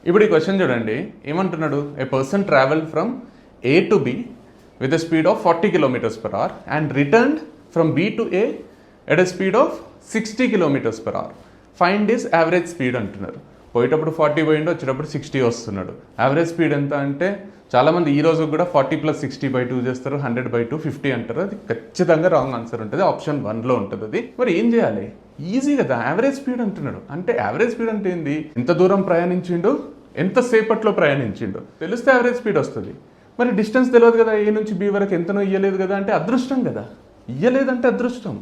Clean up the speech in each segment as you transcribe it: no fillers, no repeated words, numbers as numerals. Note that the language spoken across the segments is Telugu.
ఇప్పుడు ఈ క్వశ్చన్ చూడండి, ఏమంటున్నాడు? A person travel from A to B with a speed of 40 kilometers per hour and returned from B to A at a speed of 60 kilometers per hour. Find his average speed అంటున్నారు. పోయేటప్పుడు 40 పోయిండు, వచ్చేటప్పుడు 60 వస్తున్నాడు. యావరేజ్ స్పీడ్ ఎంత అంటే చాలామంది ఈ రోజు కూడా 40+60/2 చేస్తారు, 100/2 50 అంటారు. అది ఖచ్చితంగా రాంగ్ ఆన్సర్ ఉంటుంది. ఆప్షన్ 1లో ఉంటుంది అది. మరి ఏం చేయాలి? ఈజీ కదా, యావరేజ్ స్పీడ్ అంటున్నాడు. అంటే యావరేజ్ స్పీడ్ అంటే ఏంది? ఎంత దూరం ప్రయాణించిండు, ఎంత సేపట్లో ప్రయాణించిండు తెలిస్తే యావరేజ్ స్పీడ్ వస్తుంది. మరి డిస్టెన్స్ తెలియదు కదా, ఏ నుంచి బి వరకు ఎంతనో ఇయ్యలేదు కదా, అంటే అదృష్టం కదా. ఇయ్యలేదంటే అదృష్టం,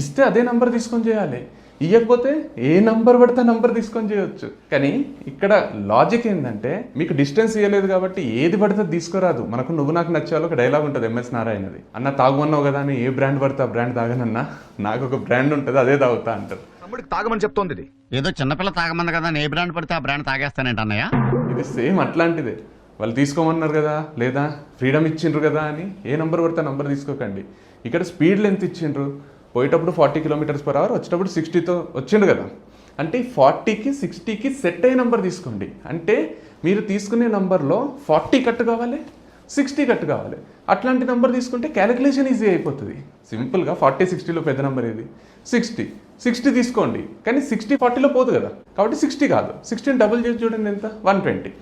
ఇస్తే అదే నంబర్ తీసుకొని చేయాలి. ఇవ్వకపోతే ఏ నంబర్ పడితే నంబర్ తీసుకొని చేయొచ్చు. కానీ ఇక్కడ లాజిక్ ఏంటంటే మీకు డిస్టెన్స్ ఇవ్వలేదు కాబట్టి ఏది పడితే తీసుకోరాదు. మనకు నువ్వు నాకు నచ్చాలో ఒక డైలాగ్ ఉంటుంది ఎంఎస్ నారాయణది. అన్న తాగుమన్నావు కదా అని ఏ బ్రాండ్ పడితే ఆ బ్రాండ్ తాగనన్నా, నాకు ఒక బ్రాండ్ ఉంటుంది అదే తాగుతా అంటారు. తాగమని చెప్తోంది. ఏదో చిన్నపిల్ల తాగమని కదా, ఏ బ్రాండ్ పడితే ఆ బ్రాండ్ తాగేస్తానంట అన్నయ్య. ఇది సేమ్ అట్లాంటిదే. వాళ్ళు తీసుకోమన్నారు కదా, లేదా ఫ్రీడమ్ ఇచ్చిండ్రు కదా అని ఏ నెంబర్ పడితే నంబర్ తీసుకోకండి. ఇక్కడ స్పీడ్ లెంత్ ఇచ్చిండ్రు, పోయేటప్పుడు 40 km/h, వచ్చేటప్పుడు 60తో వచ్చిండు కదా. అంటే 40కి 60కి సెట్ అయ్యే నెంబర్ తీసుకోండి. అంటే మీరు తీసుకునే నెంబర్లో 40 కట్ కావాలి, 60 కట్ కావాలి. అట్లాంటి నెంబర్ తీసుకుంటే క్యాలిక్యులేషన్ ఈజీ అయిపోతుంది. సింపుల్గా 40 60లో పెద్ద నెంబర్ ఏది? 60 తీసుకోండి. కానీ 60 40లో పోదు కదా, కాబట్టి 60 కాదు. 60ని డబుల్ చేసి చూడండి ఎంత? 120.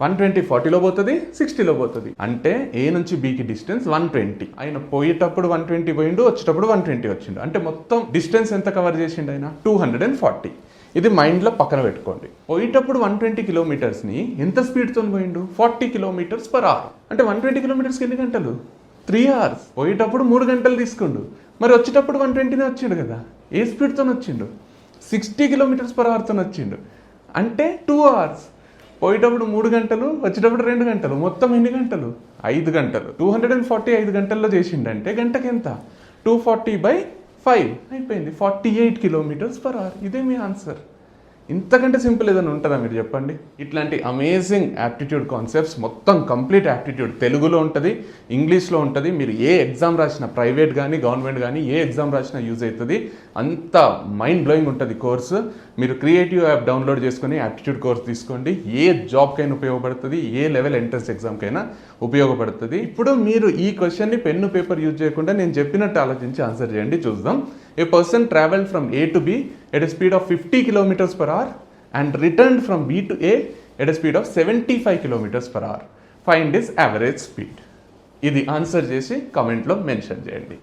120 40లో పోతుంది, 60లో పోతుంది. అంటే ఏ నుంచి బికి డిస్టెన్స్ 120. ఆయన పోయేటప్పుడు 120 పోయిండు, వచ్చేటప్పుడు 120 వచ్చిండు. అంటే మొత్తం డిస్టెన్స్ ఎంత కవర్ చేసిండు ఆయన? 240. ఇది మైండ్లో పక్కన పెట్టుకోండి. పోయేటప్పుడు 120 కిలోమీటర్స్ని ఎంత స్పీడ్తో పోయిండు? 40 km/h. అంటే 120 కిలోమీటర్స్కి ఎన్ని గంటలు? 3 hours. పోయేటప్పుడు 3 గంటలు తీసుకుండు, మరి వచ్చేటప్పుడు 120నే వచ్చిండు కదా. ఏ స్పీడ్తో వచ్చిండు? 60 km/h వచ్చిండు. అంటే 2 hours. పోయేటప్పుడు 3 గంటలు, వచ్చేటప్పుడు 2 గంటలు. మొత్తం ఎన్ని గంటలు? 5 గంటలు. 240 5 గంటల్లో చేసిండంటే గంటకి ఎంత? 240/5 అయిపోయింది. 48 km/h. ఇదే మీ ఆన్సర్. ఇంతకంటే సింపుల్ ఏదైనా ఉంటుందా మీరు చెప్పండి? ఇట్లాంటి అమేజింగ్ యాప్టిట్యూడ్ కాన్సెప్ట్స్ మొత్తం కంప్లీట్ యాప్టిట్యూడ్ తెలుగులో ఉంటుంది, ఇంగ్లీష్లో ఉంటుంది. మీరు ఏ ఎగ్జామ్ రాసినా, ప్రైవేట్ కానీ గవర్నమెంట్ కానీ ఏ ఎగ్జామ్ రాసినా యూజ్ అవుతుంది. అంత మైండ్ బ్లోయింగ్ ఉంటుంది కోర్సు. మీరు క్రియేటివ్ యాప్ డౌన్లోడ్ చేసుకుని యాప్టిట్యూడ్ కోర్స్ తీసుకోండి. ఏ జాబ్కైనా ఉపయోగపడుతుంది, ఏ లెవెల్ ఎంట్రన్స్ ఎగ్జామ్కైనా ఉపయోగపడుతుంది. ఇప్పుడు మీరు ఈ క్వశ్చన్ని పెన్ను పేపర్ యూజ్ చేయకుండా నేను చెప్పినట్టు ఆలోచించి ఆన్సర్ చేయండి, చూద్దాం. A person traveled from A to B at a speed of 50 km/h and returned from B to A at a speed of 75 km/h. Find his average speed. ఇది ఆన్సర్ చేసి కామెంట్లో మెన్షన్ చేయండి.